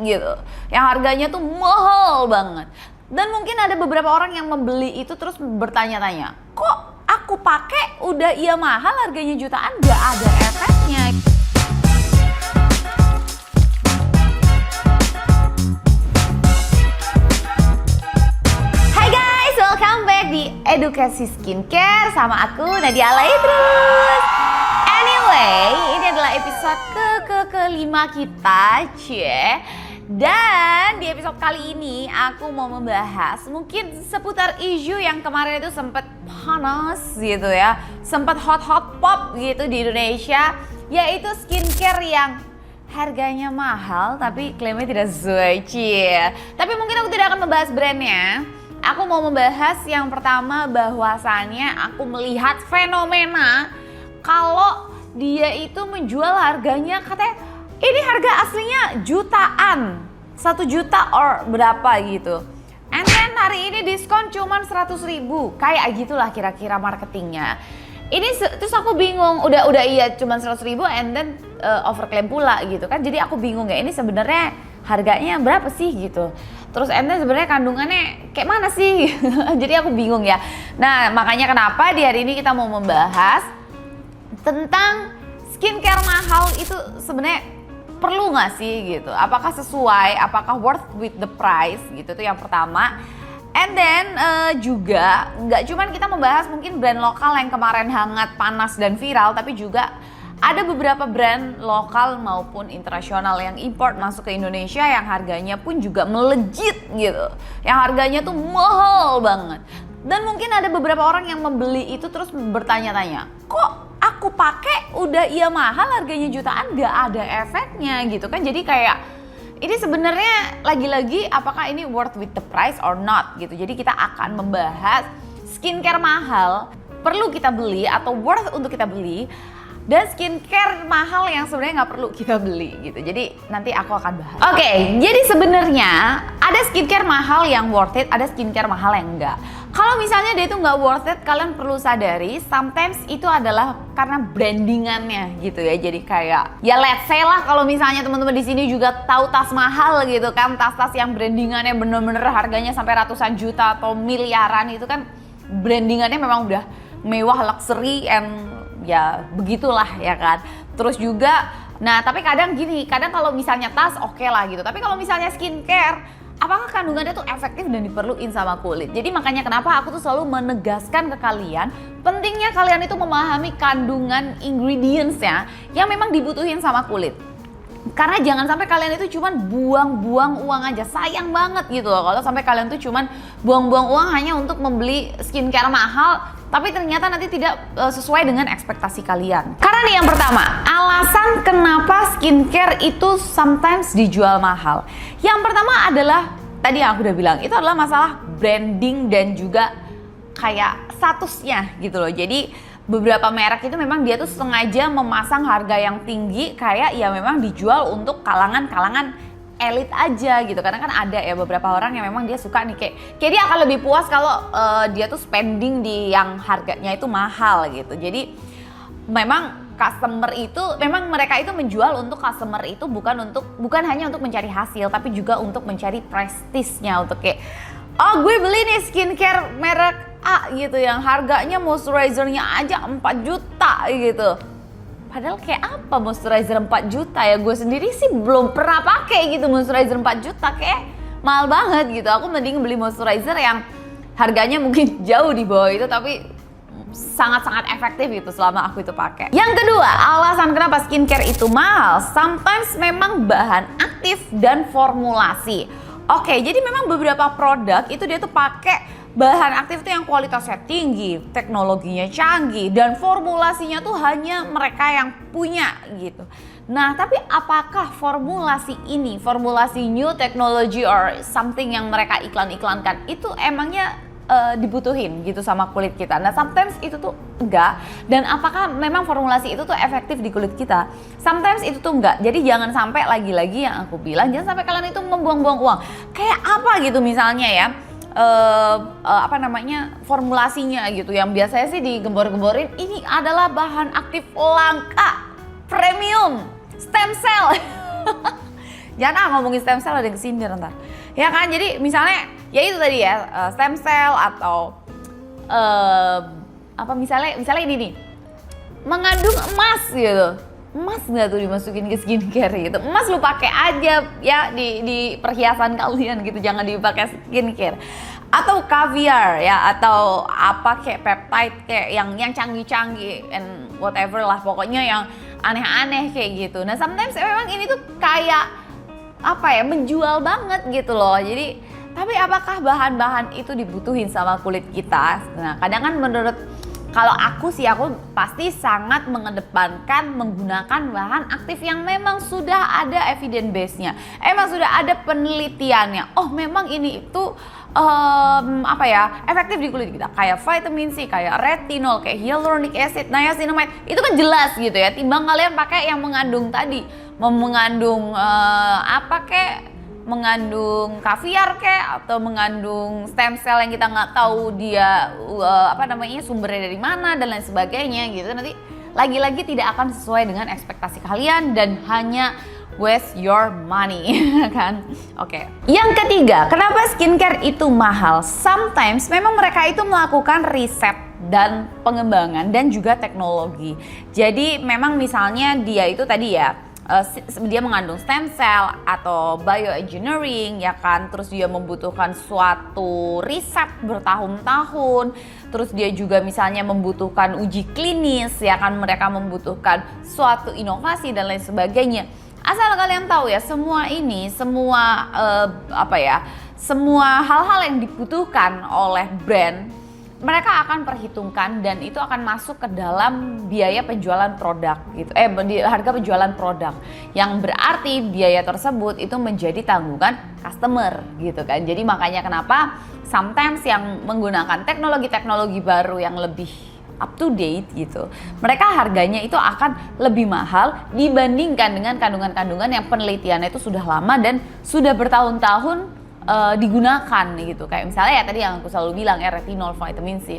gitu, yang harganya tuh mahal banget. Dan mungkin ada beberapa orang yang membeli itu terus bertanya-tanya, kok aku pakai udah iya mahal harganya jutaan gak ada efeknya. Hai guys, welcome back di Edukasi Skincare sama aku Nadia Alaidrus. Anyway, ini adalah episode kelima kita, cie. Dan di episode kali ini aku mau membahas mungkin seputar isu yang kemarin itu sempat panas gitu ya, sempat hot pop gitu di Indonesia, yaitu skincare yang harganya mahal tapi klaimnya tidak sesuai, cie. Tapi mungkin aku tidak akan membahas brandnya. Aku mau membahas yang pertama, bahwasannya aku melihat fenomena kalau dia itu menjual harganya katanya ini harga aslinya jutaan, 1 juta or berapa gitu. And then hari ini diskon cuman 100.000, kayak gitulah kira-kira marketingnya. Ini terus aku bingung, udah iya cuman 100.000 and then overclaim pula gitu kan. Jadi aku bingung ya, ini sebenarnya harganya berapa sih gitu. Terus and then sebenarnya kandungannya kayak mana sih? Jadi aku bingung ya. Nah, makanya kenapa di hari ini kita mau membahas tentang skincare mahal itu sebenarnya perlu nggak sih gitu? Apakah sesuai? Apakah worth with the price gitu? Itu yang pertama. And then juga nggak cuman kita membahas mungkin brand lokal yang kemarin hangat, panas dan viral, tapi juga ada beberapa brand lokal maupun internasional yang import masuk ke Indonesia yang harganya pun juga melejit gitu. Yang harganya tuh mahal banget. Dan mungkin ada beberapa orang yang membeli itu terus bertanya-tanya, kok aku pakai udah iya mahal harganya jutaan gak ada efeknya gitu kan. Jadi kayak ini sebenarnya lagi-lagi apakah ini worth with the price or not gitu. Jadi kita akan membahas skincare mahal perlu kita beli atau worth untuk kita beli, dan skincare mahal yang sebenarnya nggak perlu kita beli gitu. Jadi nanti aku akan bahas. Oke, jadi sebenarnya ada skincare mahal yang worth it, ada skincare mahal yang enggak. Kalau misalnya dia itu nggak worth it, kalian perlu sadari sometimes itu adalah karena brandingannya gitu ya. Jadi kayak ya let's say lah, kalau misalnya teman-teman di sini juga tahu tas mahal gitu kan, tas-tas yang brandingannya bener-bener harganya sampai ratusan juta atau miliaran, itu kan brandingannya memang udah mewah, luxury and ya begitulah ya kan. Terus juga, nah tapi kadang gini, kadang kalau misalnya tas oke lah gitu, tapi kalau misalnya skincare, apakah kandungannya tuh efektif dan diperluin sama kulit? Jadi makanya kenapa aku tuh selalu menegaskan ke kalian, pentingnya kalian itu memahami kandungan ingredients-nya yang memang dibutuhin sama kulit. Karena jangan sampai kalian itu cuman buang-buang uang aja, sayang banget gitu loh kalau sampai kalian tuh cuman buang-buang uang hanya untuk membeli skincare mahal, tapi ternyata nanti tidak sesuai dengan ekspektasi kalian. Karena nih yang pertama, alasan kenapa skincare itu sometimes dijual mahal. Yang pertama adalah, tadi yang aku udah bilang, itu adalah masalah branding dan juga kayak statusnya gitu loh. Jadi beberapa merek itu memang dia tuh sengaja memasang harga yang tinggi, kayak ya memang dijual untuk kalangan-kalangan elit aja gitu. Karena kan ada ya beberapa orang yang memang dia suka nih kayak dia akan lebih puas kalau dia tuh spending di yang harganya itu mahal gitu. Jadi memang customer itu, memang mereka itu menjual untuk customer itu bukan hanya untuk mencari hasil, tapi juga untuk mencari prestisnya, untuk kayak oh gue beli nih skincare merek A gitu yang harganya moisturizernya aja 4 juta gitu. Padahal kayak apa moisturizer 4 juta ya, gue sendiri sih belum pernah pakai gitu moisturizer 4 juta, kayak mahal banget gitu. Aku mending beli moisturizer yang harganya mungkin jauh di bawah itu tapi sangat-sangat efektif gitu selama aku itu pakai. Yang kedua, alasan kenapa skincare itu mahal, sometimes memang bahan aktif dan formulasi. Oke, jadi memang beberapa produk itu dia tuh pakai bahan aktif itu yang kualitasnya tinggi, teknologinya canggih, dan formulasinya tuh hanya mereka yang punya gitu. Nah, tapi apakah formulasi ini, formulasi new technology or something yang mereka iklan-iklankan itu emangnya dibutuhin gitu sama kulit kita? Nah, sometimes itu tuh enggak. Dan apakah memang formulasi itu tuh efektif di kulit kita? Sometimes itu tuh enggak. Jadi jangan sampai, lagi-lagi yang aku bilang, jangan sampai kalian itu membuang-buang uang. Kayak apa gitu misalnya ya, formulasinya gitu yang biasanya sih digembor-gemborin, ini adalah bahan aktif langka premium stem cell Jangan ngomongin stem cell ada yang kesindir ntar. Ya kan, jadi misalnya ya itu tadi ya, stem cell atau misalnya ini nih, mengandung emas gitu. Emas nggak tuh dimasukin ke skincare gitu? Emas lu pakai aja ya di perhiasan kalian gitu, jangan dipakai skincare. Atau caviar ya, atau apa kayak peptide kayak yang canggih-canggih and whatever lah, pokoknya yang aneh-aneh kayak gitu. Nah sometimes memang ini tuh kayak menjual banget gitu loh. Jadi tapi apakah bahan-bahan itu dibutuhin sama kulit kita? Nah kadang kan kalau aku pasti sangat mengedepankan menggunakan bahan aktif yang memang sudah ada evidence base-nya. Emang sudah ada penelitiannya. Oh memang ini itu efektif di kulit kita. Kayak vitamin C, kayak retinol, kayak hyaluronic acid, niacinamide. Itu kan jelas gitu ya. Timbang kalian pakai yang mengandung tadi. Mengandung kaviar atau mengandung stem cell yang kita nggak tahu dia sumbernya dari mana dan lain sebagainya gitu, nanti lagi-lagi tidak akan sesuai dengan ekspektasi kalian dan hanya waste your money kan. Oke. Yang ketiga, kenapa skincare itu mahal? Sometimes memang mereka itu melakukan riset dan pengembangan dan juga teknologi. Jadi memang misalnya dia itu tadi ya, dia mengandung stem cell atau bioengineering ya kan, terus dia membutuhkan suatu riset bertahun-tahun, terus dia juga misalnya membutuhkan uji klinis ya kan, mereka membutuhkan suatu inovasi dan lain sebagainya. Asal kalian tahu ya, semua hal-hal yang dibutuhkan oleh brand mereka akan perhitungkan dan itu akan masuk ke dalam biaya penjualan produk gitu. Harga penjualan produk. Yang berarti biaya tersebut itu menjadi tanggungan customer gitu kan. Jadi makanya kenapa sometimes yang menggunakan teknologi-teknologi baru yang lebih up to date gitu, mereka harganya itu akan lebih mahal dibandingkan dengan kandungan-kandungan yang penelitiannya itu sudah lama dan sudah bertahun-tahun digunakan gitu. Kayak misalnya ya tadi yang aku selalu bilang ya, retinol, vitamin C.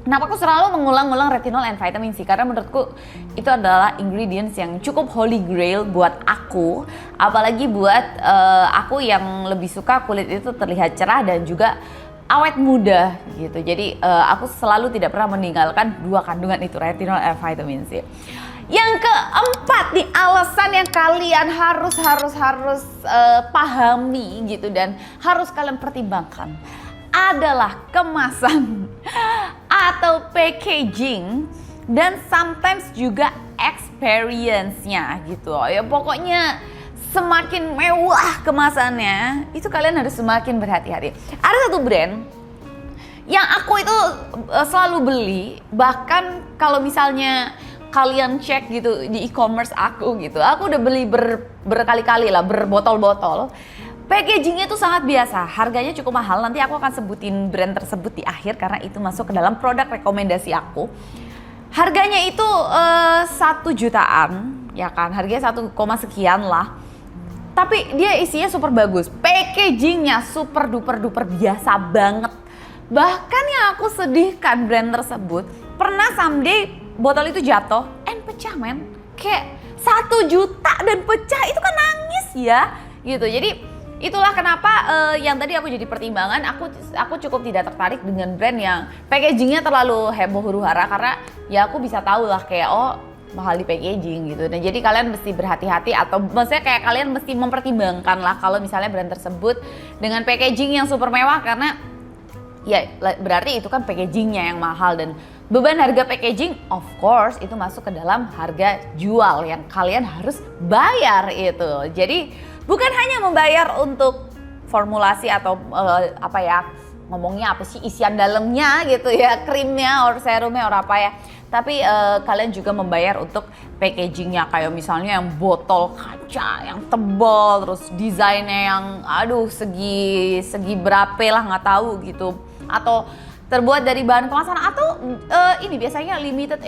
Kenapa aku selalu mengulang-ulang retinol and vitamin C? Karena menurutku itu adalah ingredients yang cukup holy grail buat aku, apalagi buat aku yang lebih suka kulit itu terlihat cerah dan juga awet muda gitu. Jadi aku selalu tidak pernah meninggalkan dua kandungan itu, retinol and vitamin C. Yang keempat nih, alasan yang kalian harus pahami gitu dan harus kalian pertimbangkan adalah kemasan atau packaging dan sometimes juga experience-nya gitu. Ya pokoknya semakin mewah kemasannya, itu kalian harus semakin berhati-hati. Ada satu brand yang aku itu selalu beli, bahkan kalau misalnya kalian cek gitu di e-commerce aku gitu, aku udah beli berkali-kali lah, berbotol-botol. Packagingnya tuh sangat biasa, harganya cukup mahal. Nanti aku akan sebutin brand tersebut di akhir karena itu masuk ke dalam produk rekomendasi aku. Harganya itu 1 jutaan, ya kan? Harganya 1, sekian lah. Tapi dia isinya super bagus, packagingnya super duper biasa banget. Bahkan yang aku sedihkan, brand tersebut pernah someday botol itu jatuh and pecah men. Kayak 1 juta dan pecah, itu kan nangis ya gitu. Jadi itulah kenapa yang tadi aku jadi pertimbangan, aku cukup tidak tertarik dengan brand yang packagingnya terlalu heboh huru-hara, karena ya aku bisa tahu lah kayak mahal di packaging gitu. Nah jadi kalian mesti berhati-hati, atau maksudnya kayak kalian mesti mempertimbangkan lah kalau misalnya brand tersebut dengan packaging yang super mewah, karena ya berarti itu kan packagingnya yang mahal dan beban harga packaging of course itu masuk ke dalam harga jual yang kalian harus bayar itu. Jadi bukan hanya membayar untuk formulasi atau ngomongnya apa sih, isian dalamnya gitu ya, krimnya or serumnya or apa ya, tapi kalian juga membayar untuk packagingnya, kayak misalnya yang botol kaca yang tebal, terus desainnya yang segi berapa lah nggak tahu gitu, atau terbuat dari bahan kemasan, atau ini biasanya limited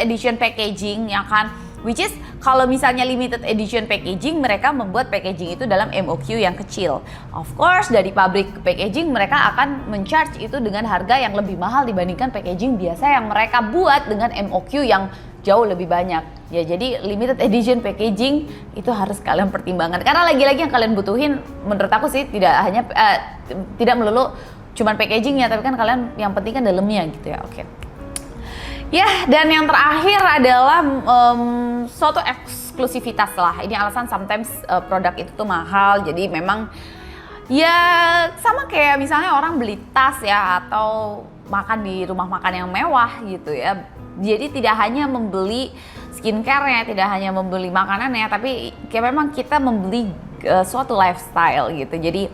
edition packaging ya kan, which is kalau misalnya limited edition packaging, mereka membuat packaging itu dalam MOQ yang kecil. Of course dari pabrik packaging mereka akan men-charge itu dengan harga yang lebih mahal dibandingkan packaging biasa yang mereka buat dengan MOQ yang jauh lebih banyak ya. Jadi limited edition packaging itu harus kalian pertimbangkan, karena lagi-lagi yang kalian butuhin menurut aku sih tidak melulu cuman packagingnya, tapi kan kalian yang penting kan dalamnya gitu ya. Oke. Ya, dan yang terakhir adalah suatu eksklusivitas lah. Ini alasan sometimes produk itu tuh mahal. Jadi memang ya sama kayak misalnya orang beli tas ya, atau makan di rumah makan yang mewah gitu ya. Jadi tidak hanya membeli skincare-nya, tidak hanya membeli makanannya, tapi kayak memang kita membeli suatu lifestyle gitu. Jadi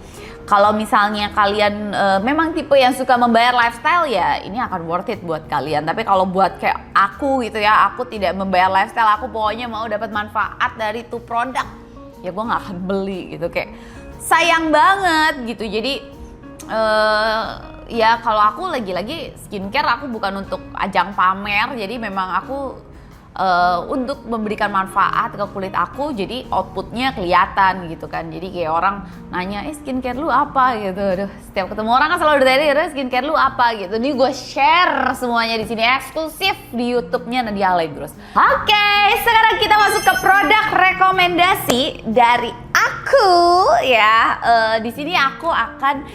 kalau misalnya kalian memang tipe yang suka membayar lifestyle, ya ini akan worth it buat kalian. Tapi kalau buat kayak aku gitu ya, aku tidak membayar lifestyle, aku pokoknya mau dapat manfaat dari tuh produk, ya gue nggak akan beli gitu, kayak sayang banget gitu. Jadi ya kalau aku lagi-lagi skincare aku bukan untuk ajang pamer, jadi memang aku untuk memberikan manfaat ke kulit aku, jadi outputnya kelihatan gitu kan. Jadi kayak orang nanya, skincare lu apa gitu. Aduh, setiap ketemu orang kan selalu ditanya, skincare lu apa gitu. Ini gue share semuanya di sini eksklusif di YouTube-nya Nadia Alaidrus. Oke, sekarang kita masuk ke produk rekomendasi dari aku ya. Di sini aku akan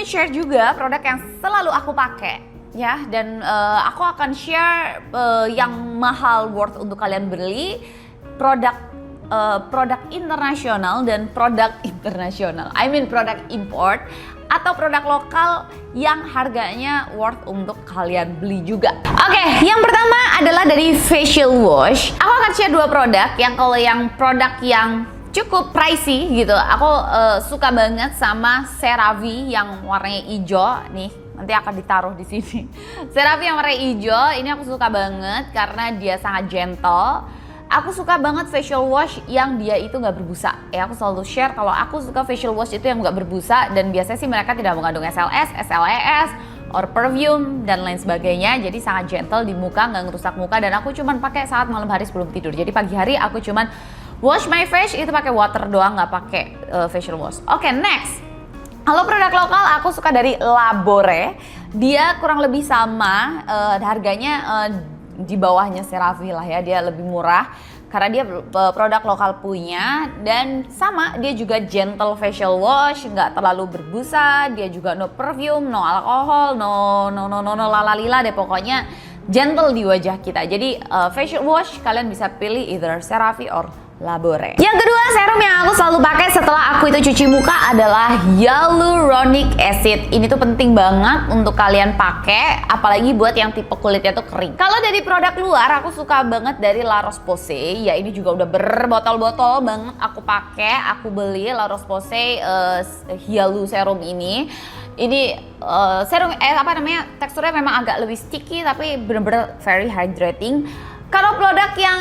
share juga produk yang selalu aku pakai ya, dan aku akan share yang mahal worth untuk kalian beli, produk internasional dan produk internasional, produk import atau produk lokal yang harganya worth untuk kalian beli juga. Oke, yang pertama adalah dari facial wash. Aku akan share dua produk, yang kalau yang produk yang cukup pricey gitu, aku suka banget sama CeraVe yang warnanya hijau nih. Nanti akan ditaruh di sini. CeraVe yang warna hijau ini aku suka banget karena dia sangat gentle. Aku suka banget facial wash yang dia itu nggak berbusa. Ya, aku selalu share kalau aku suka facial wash itu yang nggak berbusa, dan biasanya sih mereka tidak mengandung SLS, SLES, or perfume dan lain sebagainya. Jadi sangat gentle di muka, nggak ngerusak muka, dan aku cuman pakai saat malam hari sebelum tidur. Jadi pagi hari aku cuman wash my face itu pakai water doang, nggak pakai facial wash. Oke, next. Kalau produk lokal aku suka dari Labore. Dia kurang lebih sama, harganya di bawahnya CeraVe lah ya, dia lebih murah karena dia produk lokal punya, dan sama dia juga gentle facial wash, nggak terlalu berbusa, dia juga no perfume, no alkohol, no lalalila deh, pokoknya gentle di wajah kita. Jadi facial wash kalian bisa pilih either CeraVe or Labore. Yang kedua serum yang aku selalu pakai setelah aku itu cuci muka adalah hyaluronic acid. Ini tuh penting banget untuk kalian pakai, apalagi buat yang tipe kulitnya tuh kering. Kalau dari produk luar aku suka banget dari La Roche-Posay. Ya ini juga udah berbotol-botol banget aku pakai. Aku beli La Roche-Posay Hyalu Serum ini. Ini serum teksturnya memang agak lebih sticky, tapi bener-bener very hydrating. Kalau produk yang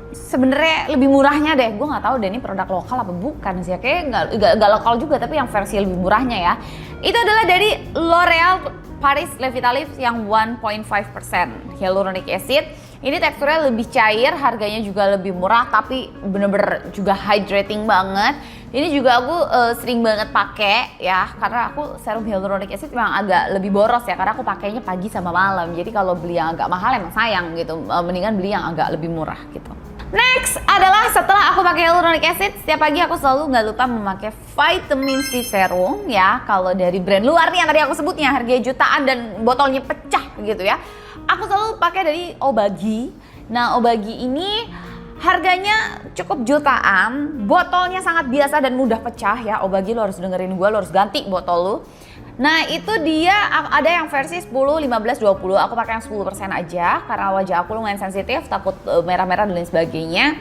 sebenarnya lebih murahnya deh, gue nggak tahu deh ini produk lokal apa bukan sih ya, kayak nggak lokal juga, tapi yang versi lebih murahnya ya, itu adalah dari L'Oreal Paris Le Vitalif yang 1.5% hyaluronic acid. Ini teksturnya lebih cair, harganya juga lebih murah, tapi bener-bener juga hydrating banget. Ini juga aku sering banget pakai ya, karena aku serum hyaluronic acid memang agak lebih boros ya, karena aku pakainya pagi sama malam. Jadi kalau beli yang agak mahal emang sayang gitu, mendingan beli yang agak lebih murah gitu. Next adalah setelah aku pakai hyaluronic acid, setiap pagi aku selalu nggak lupa memakai vitamin C serum ya. Kalau dari brand luar nih yang tadi aku sebutnya harganya jutaan dan botolnya pecah gitu ya, aku selalu pakai dari Obagi. Nah, Obagi ini harganya cukup jutaan, botolnya sangat biasa dan mudah pecah ya. Obagi lo harus dengerin gue, lo harus ganti botol lo. Nah itu dia ada yang versi 10, 15, 20. Aku pakai yang 10% aja karena wajah aku lumayan sensitif, takut merah-merah dan lain sebagainya.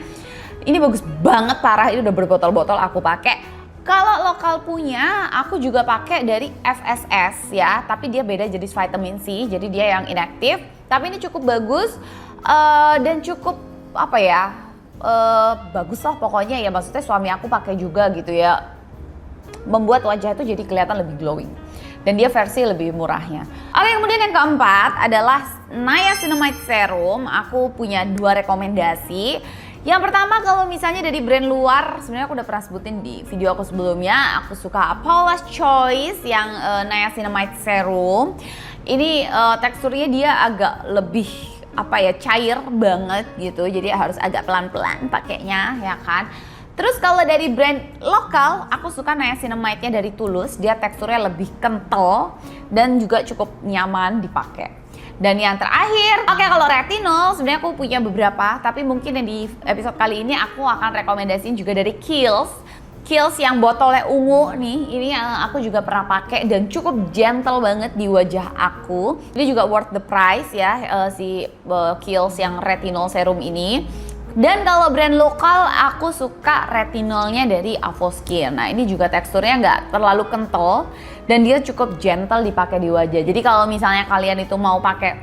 Ini bagus banget, parah, ini udah berbotol-botol aku pakai. Kalau lokal punya aku juga pakai dari FSS ya, tapi dia beda jenis vitamin C, jadi dia yang inaktif. Tapi ini cukup bagus dan cukup bagus lah pokoknya ya, maksudnya suami aku pakai juga gitu ya, membuat wajah itu jadi kelihatan lebih glowing. Dan dia versi lebih murahnya. Oke, kemudian yang keempat adalah Niacinamide Serum. Aku punya dua rekomendasi. Yang pertama, kalau misalnya dari brand luar, sebenarnya aku udah pernah sebutin di video aku sebelumnya. Aku suka Paula's Choice yang Niacinamide Serum. Ini teksturnya dia agak lebih cair banget gitu. Jadi harus agak pelan-pelan pakainya ya kan. Terus kalau dari brand lokal, aku suka niacinamide-nya dari Tulus. Dia teksturnya lebih kental dan juga cukup nyaman dipakai. Dan yang terakhir, kalau retinol sebenarnya aku punya beberapa, tapi mungkin yang di episode kali ini aku akan rekomendasiin juga dari Kiehl's. Kiehl's yang botolnya ungu nih, ini aku juga pernah pakai dan cukup gentle banget di wajah aku. Ini juga worth the price ya, si Kiehl's yang retinol serum ini. Dan kalau brand lokal, aku suka retinolnya dari Avoskin. Nah ini juga teksturnya nggak terlalu kental dan dia cukup gentle dipakai di wajah. Jadi kalau misalnya kalian itu mau pakai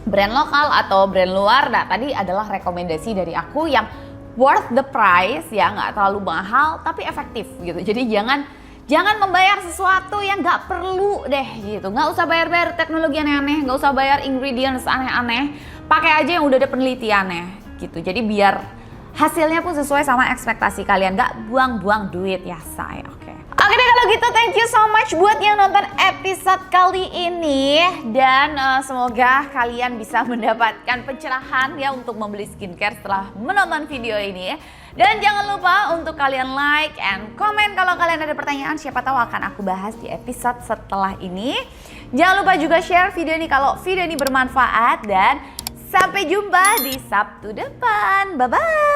brand lokal atau brand luar, nah tadi adalah rekomendasi dari aku yang worth the price ya, nggak terlalu mahal tapi efektif gitu. Jadi jangan membayar sesuatu yang nggak perlu deh gitu. Nggak usah bayar teknologi aneh-aneh, nggak usah bayar ingredients aneh-aneh. Pakai aja yang udah ada penelitiannya gitu. Jadi biar hasilnya pun sesuai sama ekspektasi kalian, nggak buang-buang duit ya say. Oke deh kalau gitu, thank you so much buat yang nonton episode kali ini. Dan semoga kalian bisa mendapatkan pencerahan ya untuk membeli skincare setelah menonton video ini. Dan jangan lupa untuk kalian like and comment kalau kalian ada pertanyaan, siapa tahu akan aku bahas di episode setelah ini. Jangan lupa juga share video ini kalau video ini bermanfaat, dan sampai jumpa di Sabtu depan. Bye-bye.